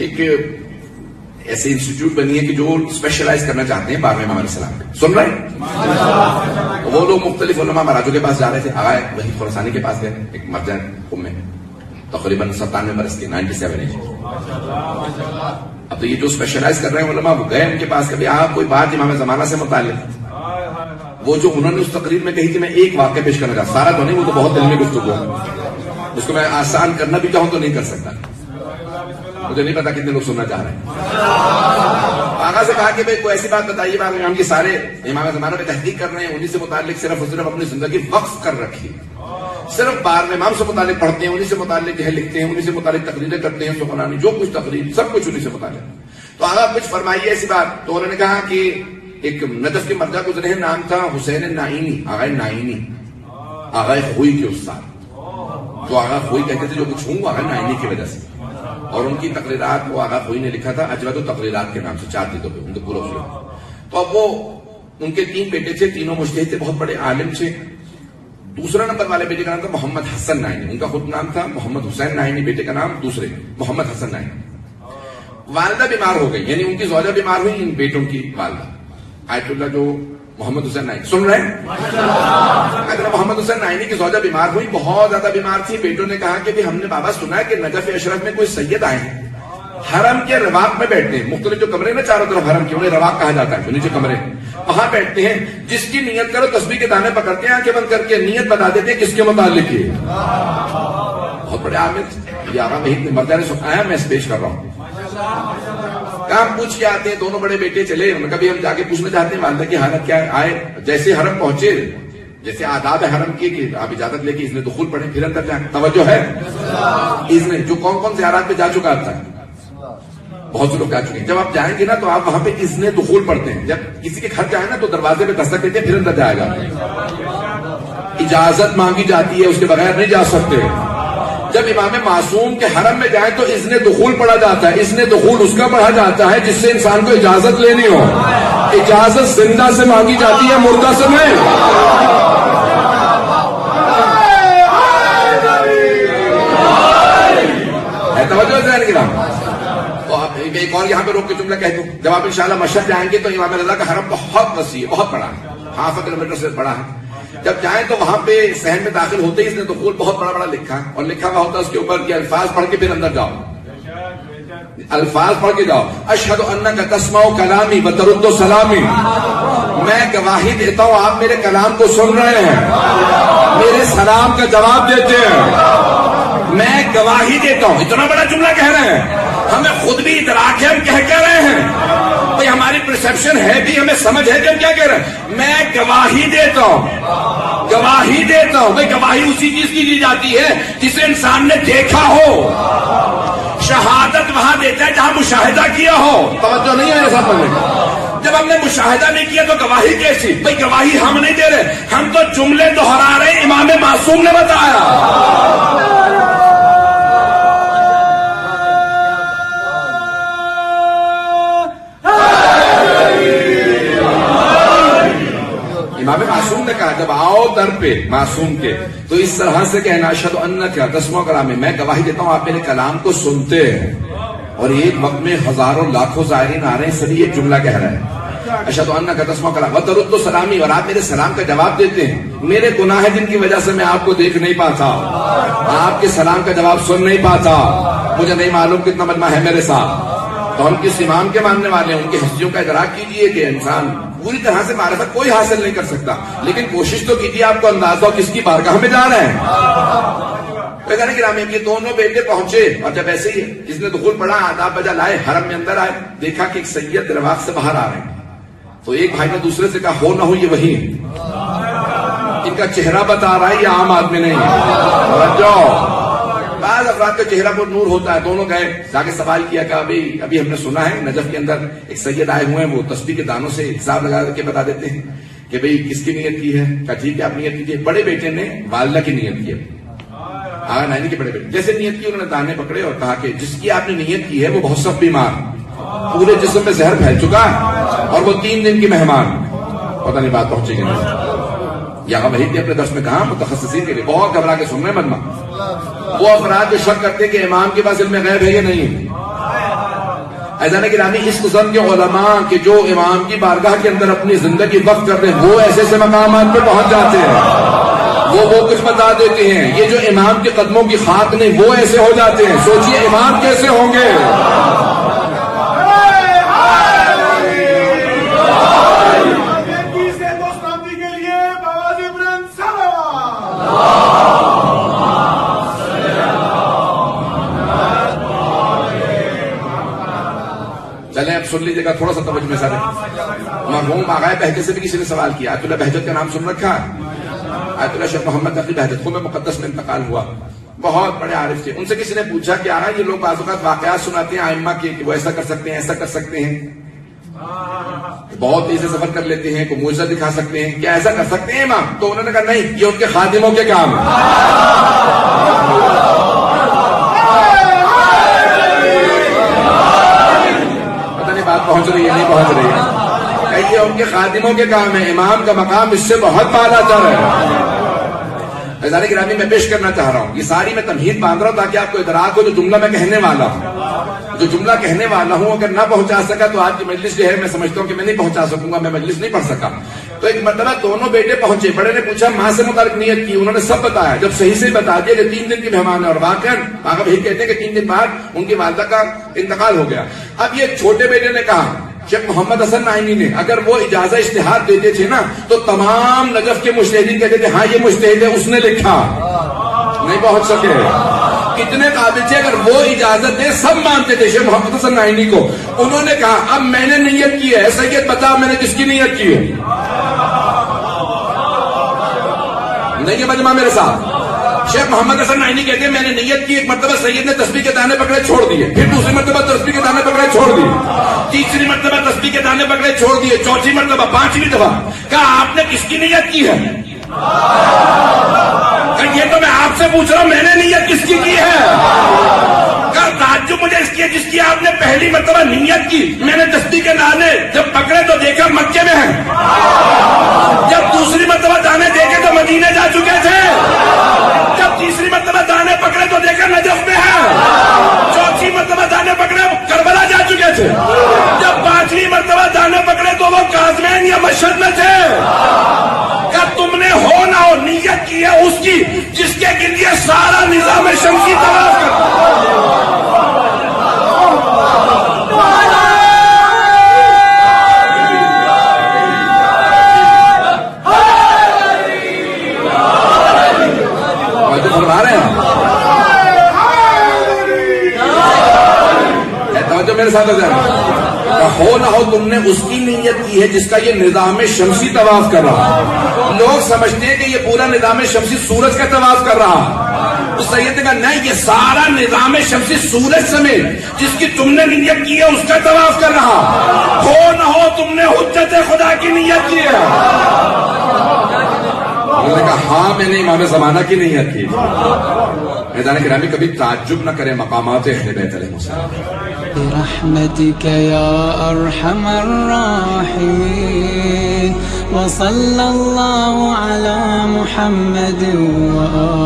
ایک ایسے انسٹیٹیوٹ بنی ہے کہ جو اسپیشلائز کرنا چاہتے ہیں 12ویں امام علیہ السلام پہ. سن رہے ہیں؟ وہ لوگ مختلف علماء مراجوں کے پاس جا رہے تھے. آغا وحید خراسانی کے پاس گئے, ایک مرجع قوم میں, تقریباً 97 برس کے, 97 ایج. اب تو یہ جو اسپیشلائز کر رہے ہیں علماء, وہ گئے ان کے پاس, کبھی آپ کوئی بات امام زمانہ سے متعلق, وہ جو انہوں نے اس تقریر میں کہی تھی, میں ایک واقعہ پیش کرنا چاہتا, سارا تو نہیں, وہ تو بہت علمی گفتگو ہے, اس کو میں آسان کرنا بھی چاہوں تو نہیں کر سکتا, مجھے نہیں پتا کتنے لوگ سننا چاہ رہے ہیں. آغا سے کہا کہ بھئی کوئی ایسی بات بتائیے, ہم یہ سارے امام زمانہ پہ تحقیق کر رہے ہیں, انہی سے متعلق صرف اور صرف اپنی زندگی وقف کر رکھی, صرف 12ویں امام سے متعلق پڑھتے ہیں, انہی سے متعلق لکھتے ہیں, انہی سے متعلق تقریریں کرتے ہیں, سخنانی جو کچھ تقریر سب کچھ انہی سے متعلق. تو آغا کچھ فرمائیے ایسی بات. تو انہوں نے کہا کہ ایک نجف کے مرجع گزرے ہیں, نام تھا حسین نائینی, آغا نائینی, آغا خوئی کے استاد. تو آغا خوئی کہتے تھے جو کچھ ہوں آغا نائینی کی وجہ سے, اور ان کی تقریرات کو آغا خوئی نے لکھا تھا اجود تقریرات کے نام سے, 4 جلدوں پہ ان کو پورا ہوا. تو اب وہ ان کے 3 بیٹے تھے, تینوں مجتہد تھے, بہت بڑے عالم تھے. دوسرا نمبر والے بیٹے کا نام تھا محمد حسن نائینی, ان کا خود نام تھا محمد حسین نائینی, بیٹے کا نام دوسرے محمد حسن نائینی. والدہ بیمار ہو گئی, یعنی ان کی زوجہ بیمار ہوئی, ان بیٹوں کی والدہ آیت اللہ جو محمد حسین نائینی, سن رہے ہیں, محمد حسین نائینی کی زوجہ بیمار ہوئی, بہت زیادہ بیمار تھی. بیٹوں نے کہا کہ ہم نے بابا سنا ہے کہ نجف اشرف میں کوئی سید آئے ہیں, حرم کے رواق میں بیٹھتے ہیں, مختلف جو کمرے نا چاروں طرف حرم کے, انہیں رواق کہا جاتا ہے, جو نیچے کمرے, وہاں بیٹھتے ہیں. جس کی نیت کرو تسبیح کے دانے پکڑتے ہیں, آنکھیں بند کر کے نیت بتا دیتے ہیں کس کے متعلق ہے. بہت بڑے عامل, یہ آغا وحید مرجع نے سنایا, میں پیش کر رہا ہوں. کام پوچھ کے آتے ہیں, دونوں بڑے بیٹے چلے, کبھی ہم جا کے پوچھنا چاہتے ہیں والدہ کی حالت کیا ہے. آئے, جیسے حرم پہنچے, جیسے آداب ہے حرم کی کہ آپ اجازت لے کے اذن دخول پڑھیں, پھر اندر جائیں, توجہ ہے, اذن جو کون کون زیارات پہ جا چکا تھا, بہت سے لوگ جا چکے ہیں. جب آپ جائیں گے نا تو آپ وہاں پہ اذن دخول پڑھتے ہیں. جب کسی کے گھر جائیں نا تو دروازے پہ دستک دیتے ہیں, پھر اندر جائے گا. اجازت مانگی جاتی ہے, اس کے بغیر نہیں جا سکتے. جب امام معصوم کے حرم میں جائیں تو اذن دخول پڑھا جاتا ہے. اذن دخول اس کا پڑھا جاتا ہے جس سے انسان کو اجازت لینی ہو. اجازت زندہ سے مانگی جاتی ہے, مردہ سے نہیں. توجہ ذہن کی نام. تو آپ ایک اور یہاں پہ روک کے جملہ کہہ دوں, جب آپ انشاءاللہ مشہد جائیں گے تو امام رضا کا حرم بہت وسیع ہے, بہت بڑا ہے, 1/2 کلومیٹر سے بڑا ہے. جب جائیں تو وہاں پہ صحن میں داخل ہوتے ہی اس نے دخول بہت بڑا بڑا لکھا, اور لکھا ہوا ہوتا ہے اس کے اوپر کہ الفاظ پڑھ کے پھر اندر جاؤ, الفاظ پڑھ کے جاؤ. اشہد انک تسمع کلامی وترد سلامی, میں گواہی دیتا ہوں آپ میرے کلام کو سن رہے ہیں, میرے سلام کا جواب دیتے ہیں, میں گواہی دیتا ہوں. اتنا بڑا جملہ کہہ رہے ہیں, ہمیں خود بھی ادراک ہے ہم کہہ رہے ہیں, بھئی ہماری پرسپشن ہے بھی, ہمیں سمجھ ہے کہ ہم کیا کہہ رہے ہیں. میں گواہی دیتا ہوں, گواہی دیتا ہوں. بھئی گواہی اسی چیز کی دی جاتی ہے جسے انسان نے دیکھا ہو. شہادت وہاں دیتا ہے جہاں مشاہدہ کیا ہو. توجہ نہیں ہے ایسا پڑھنے کا. جب ہم نے مشاہدہ نہیں کیا تو گواہی کیسی؟ بھئی گواہی ہم نہیں دے رہے, ہم تو جملے دہرا رہے ہیں, امام معصوم نے بتایا. امام معصوم نے کہا جب آؤ در پہ معصوم کے تو اس طرح سے کہنا, اشہد انک تسمع کلامی, میں گواہی دیتا ہوں آپ میرے کلام کو سنتے ہیں. اور ایک وقت میں ہزاروں لاکھوں زائرین آ رہے ہیں, سبھی ایک جملہ کہہ رہے ہیں, اشہد انک تسمع کلامی وترد سلامی, اور آپ میرے سلام کا جواب دیتے ہیں. میرے گناہ جن کی وجہ سے میں آپ کو دیکھ نہیں پاتا, آپ کے سلام کا جواب سن نہیں پاتا, مجھے نہیں معلوم کتنا مجمع ہے میرے ساتھ. تو ہم کس امام کے ماننے والے ہیں, ان کی ہستیوں کا ادراک کیجئے کہ انسان پوری طرح سے معرفت کوئی حاصل نہیں کر سکتا, لیکن کوشش تو کیجیے آپ کو اندازہ ہو کس کی بارگاہ میں جا رہے ہیں. یہ دونوں بیٹے پہنچے, اور جب ایسے ہی جس نے دخول پڑھا, آداب بجا لائے, حرم میں اندر آئے, دیکھا کہ ایک سید رواق سے باہر آ رہے ہیں. تو ایک بھائی نے دوسرے سے کہا ہو نہ ہو یہ وہی ہے, ان کا چہرہ بتا رہا ہے, یہ عام آدمی نہیں ہے. بعض افراد کا چہرہ پر نور ہوتا ہے. دونوں گئے, جا کے سوال کیا کہ ابھی ہم نے سنا ہے نجف کے اندر ایک سید آئے ہوئے ہیں, وہ تسبیح کے دانوں سے حساب لگا کے بتا دیتے ہیں کہ بھئی کس کی نیت کی ہے. کہا ٹھیک ہے آپ نیت کیجیے. بڑے بیٹے نے والدہ کی نیت کی, آغا نائینی کے بڑے بیٹے جیسے نیت کی, انہوں نے دانے پکڑے اور کہا کہ جس کی آپ نے نیت کی ہے وہ بہت سخت بیمار, پورے جسم میں زہر پھیل چکا ہے, اور وہ 3 دن کی مہمان, پتہ نہیں بات پہنچے گی نہیں. آغا وحید نے اپنے درس میں کہا متخصصین کے لیے بہت گھبرا کے سن رہے مجمع, وہ افراد جو شک کرتے کہ امام کے پاس علم غیب ہے یا نہیں, ایسا گرامی اس قسم کے علماء کہ جو امام کی بارگاہ کے اندر اپنی زندگی وقف کرتے ہیں وہ ایسے ایسے مقامات پہ پہنچ جاتے ہیں، وہ کچھ بتا دیتے ہیں. یہ جو امام کے قدموں کی خاک نہیں وہ ایسے ہو جاتے ہیں. سوچئے امام کیسے ہوں گے. چلیں اب سن لیجیے گا تھوڑا سا توجہ میں سارے. مرحوم آغائے بہجت سے بھی کسی نے سوال کیا. آیت اللہ بہجت کا نام سن رکھا؟ آیت اللہ شیخ محمد تقی بہجت قم مقدس میں انتقال ہوا، بہت بڑے عارف تھے. ان سے کسی نے پوچھا کہ آغا یہ لوگ بعض اوقات واقعات سناتے ہیں ائمہ کے کہ وہ ایسا کر سکتے ہیں ایسا کر سکتے ہیں، بہت تیزی سے سفر کر لیتے ہیں، کوئی معجزہ دکھا سکتے ہیں، کیا ایسا کر سکتے ہیں امام؟ تو انہوں نے کہا نہیں، یہ ان کے خادموں کے کام ہے. بات پہنچ رہی ہے نہیں پہنچ رہی ہے؟ یہ ان کے خادموں کے کام ہے. امام کا مقام اس سے بہت بالا تر ہے. عزیزان گرامی میں پیش کرنا چاہ رہا ہوں، یہ ساری میں تمہید باندھ رہا ہوں تاکہ آپ کو ادراک ہو جو جملہ میں کہنے والا ہوں. جو جملہ کہنے والا ہوں اگر نہ پہنچا سکا تو آج کی مجلس جو ہے میں سمجھتا ہوں کہ میں نہیں پہنچا سکوں گا، میں مجلس نہیں پڑھ سکا. تو ایک مرتبہ دونوں بیٹے پہنچے، بڑے نے پوچھا ماں سے متعلق نیت کی، انہوں نے سب بتایا. جب صحیح سے بتا دیا کہ 3 دن کے مہمان ہیں، اور واقعا آقا بھی کہتے ہیں کہ 3 دن بعد ان کی والدہ کا انتقال ہو گیا. اب یہ چھوٹے بیٹے نے کہا شیخ محمد حسن نعیمی نے اگر وہ اجازت اشتہار دیتے تھے نا تو تمام نجف کے مجتہدین کہتے تھے ہاں یہ مجتہد ہے اس نے لکھا. نہیں پہنچ سکے. کتنے قابل تھے اگر وہ اجازت دے، سب مانتے تھے شیخ محمد حسن نعیمی کو. انہوں نے کہا اب میں نے نیت کی ہے. سید بتا میں نے کس کی نیت کی ہے؟ نہیں ہے مجمع میرے ساتھ. شیخ محمد حسن نعیمی کہتے ہیں میں نے نیت کی. ایک مرتبہ سید نے تسبیح کے دانے پکڑے چھوڑ دیے، پھر دوسری مرتبہ تسبیح کے دانے پکڑے چھوڑ دیے، تیسری مرتبہ تسبیح کے دانے پکڑے چھوڑ دیے، چوتھی مرتبہ، پانچویں دفعہ کہا آپ نے کس کی نیت کی ہے؟ یہ تو میں آپ سے پوچھ رہا ہوں میں نے نیت کس کی ہے؟ تعجب مجھے اس کی ہے جس کی آپ نے پہلی مرتبہ نیت کی. میں نے تسبیح کے دانے جب پکڑے تو دیکھا مکے میں ہیں، جب دوسری مرتبہ دانے دیکھے تو مدینے جا چکے تھے، جب تیسری مرتبہ دانے پکڑے تو دیکھا نجف میں ہے، چوتھی مرتبہ دانے پکڑے کربلا جا چکے تھے، جب پانچویں مرتبہ دانے پکڑے تو وہ کاظمین یا مشہد میں تھے. کیا تم نے ہو نہ ہو نیت کی ہے اس کی جس کے لیے سارا نظام شمسی طواف کرتا. فرما رہے ہیں توجہ میرے ساتھ ہو نہ ہو تم نے اس کی نیت کی ہے جس کا یہ نظام شمسی طواف کر رہا. لوگ سمجھتے ہیں کہ یہ پورا نظام شمسی سورج کا طواف کر رہا. تو سید نے کہا نہیں، یہ سارا نظام شمسی سورج سمیت جس کی تم نے نیت کی ہے اس کا طواف کر رہا. ہو نہ ہو تم نے حجت خدا کی نیت کی ہے. انہوں نے کہا ہاں میں نے امام زمانہ کی نیت کی. میدان گرامی کبھی تعجب نہ کرے مقامات اہل بیت علیہ السلام. برحمتك يا أرحم الراحمين وصلى الله على محمد وآله